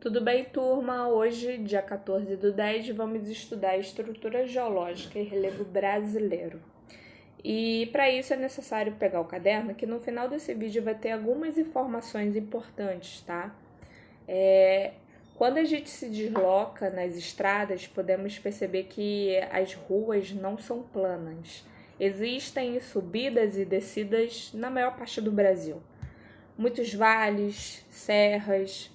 Tudo bem, turma? Hoje, dia 14/10, vamos estudar a estrutura geológica e relevo brasileiro. E para isso é necessário pegar o caderno, que no final desse vídeo vai ter algumas informações importantes, tá? Quando a gente se desloca nas estradas, podemos perceber que as ruas não são planas. Existem subidas e descidas na maior parte do Brasil. Muitos vales, serras.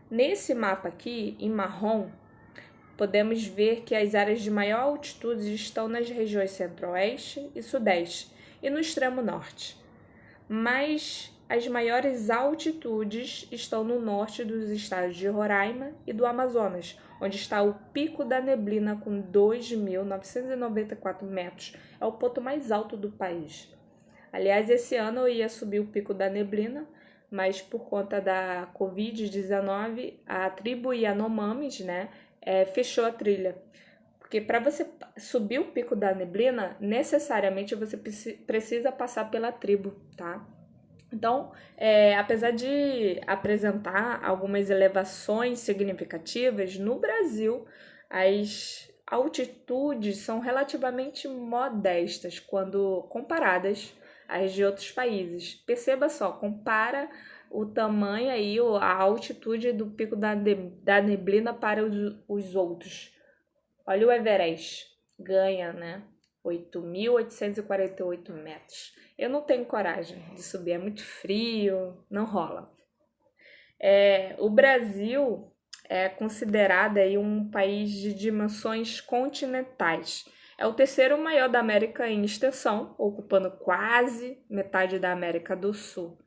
Nesse mapa aqui, em marrom, podemos ver que as áreas de maior altitude estão nas regiões centro-oeste e sudeste e no extremo norte. Mas as maiores altitudes estão no norte dos estados de Roraima e do Amazonas, onde está o Pico da Neblina com 2.994 metros. É o ponto mais alto do país. Aliás, esse ano eu ia subir o Pico da Neblina, mas por conta da Covid-19, a tribo Yanomamis, fechou a trilha. Porque para você subir o Pico da Neblina, necessariamente você precisa passar pela tribo, tá? Então, apesar de apresentar algumas elevações significativas, no Brasil, as altitudes são relativamente modestas quando comparadas às de outros países. Perceba só, compara o tamanho aí, a altitude do Pico da Neblina para os outros. Olha o Everest, ganha, 8.848 metros. Eu não tenho coragem de subir, é muito frio, não rola. O Brasil é considerado aí um país de dimensões continentais. É o terceiro maior da América em extensão, ocupando quase metade da América do Sul.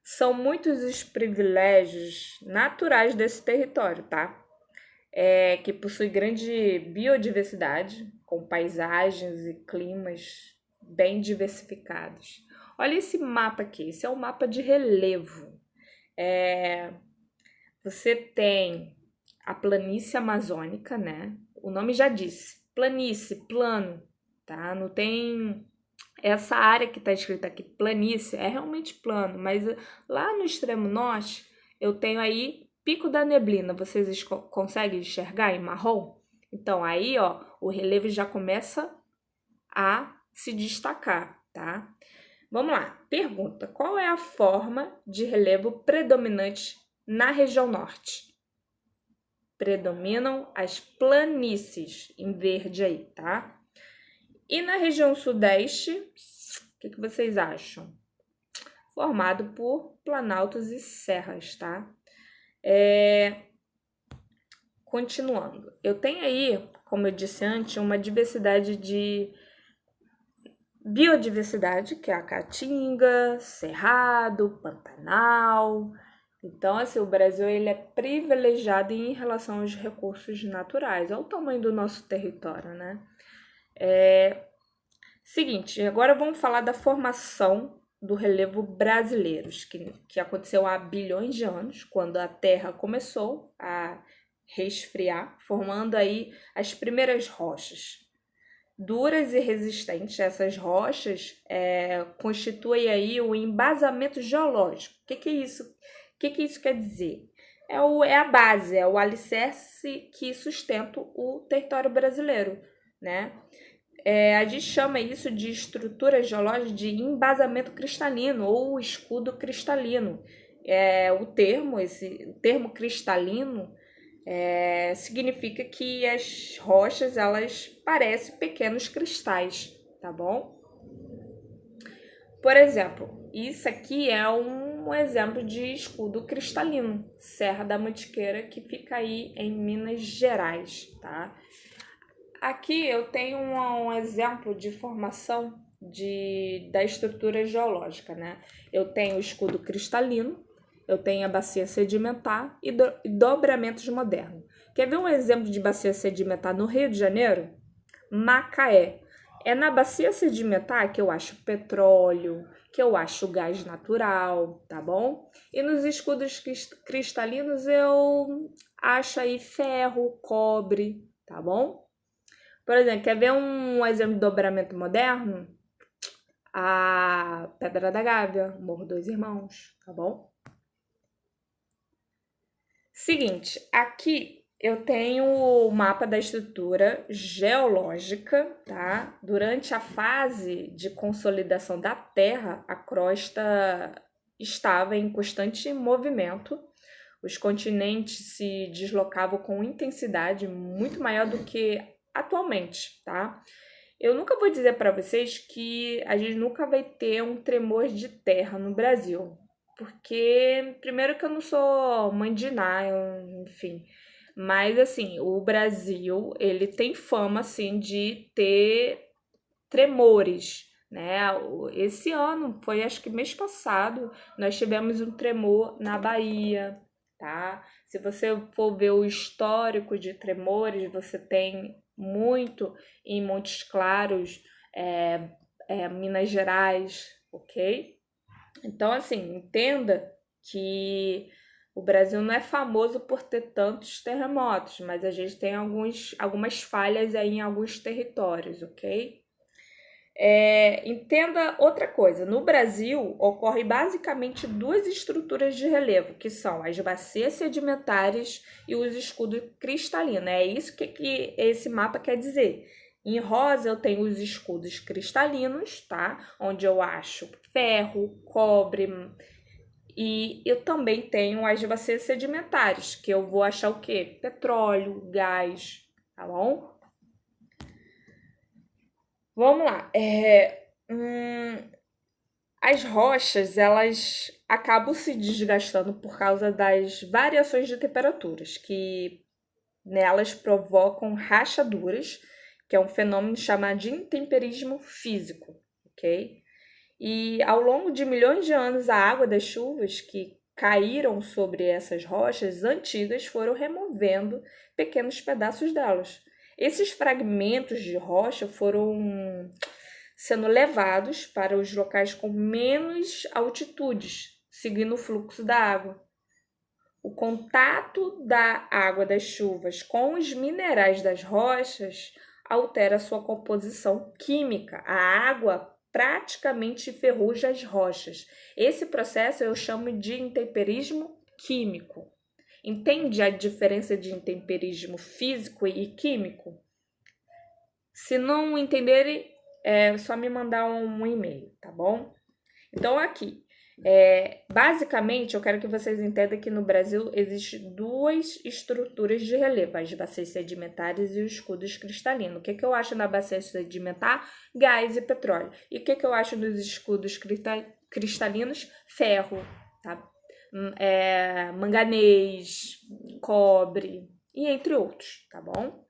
São muitos os privilégios naturais desse território, tá? Que possui grande biodiversidade, com paisagens e climas bem diversificados. Olha esse mapa aqui, esse é um mapa de relevo. Você tem a planície amazônica, né? O nome já disse, planície, plano, tá? Não tem essa área que está escrita aqui, planície, é realmente plano, mas lá no extremo norte eu tenho aí Pico da Neblina, vocês conseguem enxergar em marrom? Então aí, ó, o relevo já começa a se destacar, tá? Vamos lá, pergunta, qual é a forma de relevo predominante na região norte? Predominam as planícies, em verde aí, tá? E na região sudeste, o que vocês acham? Formado por planaltos e serras, tá? Continuando, eu tenho aí, como eu disse antes, uma diversidade de biodiversidade, que é a Caatinga, Cerrado, Pantanal. Então, assim, o Brasil ele é privilegiado em relação aos recursos naturais. Olha o tamanho do nosso território, né? Seguinte, agora vamos falar da formação do relevo brasileiro, que aconteceu há bilhões de anos, quando a Terra começou a resfriar, formando aí as primeiras rochas. Duras e resistentes, essas rochas constituem aí o embasamento geológico. O que é isso? O que isso quer dizer? É a base, é o alicerce que sustenta o território brasileiro, né? A gente chama isso de estrutura geológica de embasamento cristalino ou escudo cristalino. O termo cristalino significa que as rochas elas parecem pequenos cristais, tá bom? Por exemplo, isso aqui é um exemplo de escudo cristalino, Serra da Mantiqueira, que fica aí em Minas Gerais, tá? Aqui eu tenho um exemplo de formação da estrutura geológica, né? Eu tenho o escudo cristalino, eu tenho a bacia sedimentar e dobramentos modernos. Quer ver um exemplo de bacia sedimentar no Rio de Janeiro? Macaé. É na bacia sedimentar que eu acho petróleo, que eu acho gás natural, tá bom? E nos escudos cristalinos eu acho aí ferro, cobre, tá bom? Por exemplo, quer ver um exemplo de dobramento moderno? A Pedra da Gávea, Morro dos Irmãos, tá bom? Seguinte, aqui eu tenho o mapa da estrutura geológica, tá? Durante a fase de consolidação da Terra, a crosta estava em constante movimento. Os continentes se deslocavam com intensidade muito maior do que atualmente, tá? Eu nunca vou dizer para vocês que a gente nunca vai ter um tremor de terra no Brasil, porque primeiro que eu não sou mãe de Ná, enfim, mas assim, o Brasil, ele tem fama assim de ter tremores, né? Esse ano, foi acho que mês passado, nós tivemos um tremor na Bahia, tá? Se você for ver o histórico de tremores, você tem muito em Montes Claros, Minas Gerais, ok? Então, assim, entenda que o Brasil não é famoso por ter tantos terremotos, mas a gente tem algumas falhas aí em alguns territórios, ok? Entenda outra coisa: no Brasil ocorre basicamente duas estruturas de relevo, que são as bacias sedimentares e os escudos cristalinos. É isso que esse mapa quer dizer. Em rosa eu tenho os escudos cristalinos, tá? Onde eu acho ferro, cobre, e eu também tenho as bacias sedimentares, que eu vou achar o quê? Petróleo, gás, tá bom? Vamos lá. As rochas, elas acabam se desgastando por causa das variações de temperaturas, que nelas provocam rachaduras, que é um fenômeno chamado de intemperismo físico, ok? E ao longo de milhões de anos, a água das chuvas que caíram sobre essas rochas antigas foram removendo pequenos pedaços delas. Esses fragmentos de rocha foram sendo levados para os locais com menos altitudes, seguindo o fluxo da água. O contato da água das chuvas com os minerais das rochas altera sua composição química. A água praticamente enferruja as rochas. Esse processo eu chamo de intemperismo químico. Entende a diferença de intemperismo físico e químico? Se não entenderem, é só me mandar um e-mail, tá bom? Então, aqui, basicamente, eu quero que vocês entendam que no Brasil existem duas estruturas de relevo, as bacias sedimentares e os escudos cristalinos. O que eu acho na bacia sedimentar? Gás e petróleo. E o que eu acho nos escudos cristalinos? Ferro, tá? Manganês, cobre e entre outros, tá bom?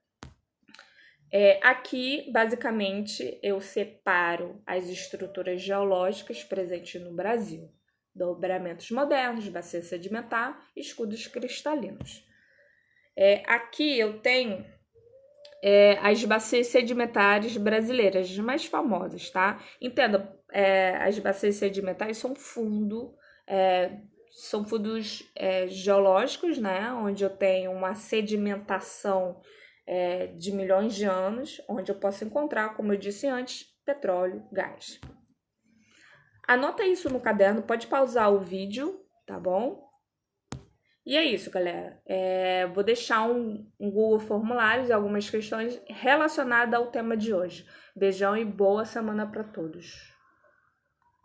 Aqui, basicamente, eu separo as estruturas geológicas presentes no Brasil: dobramentos modernos, bacia sedimentar, escudos cristalinos. Aqui eu tenho as bacias sedimentares brasileiras, as mais famosas, tá? Entenda, as bacias sedimentares são fundos geológicos, né? Onde eu tenho uma sedimentação de milhões de anos, onde eu posso encontrar, como eu disse antes, petróleo, gás. Anota isso no caderno, pode pausar o vídeo, tá bom? E é isso, galera. Vou deixar um Google Formulários e algumas questões relacionadas ao tema de hoje. Beijão e boa semana para todos.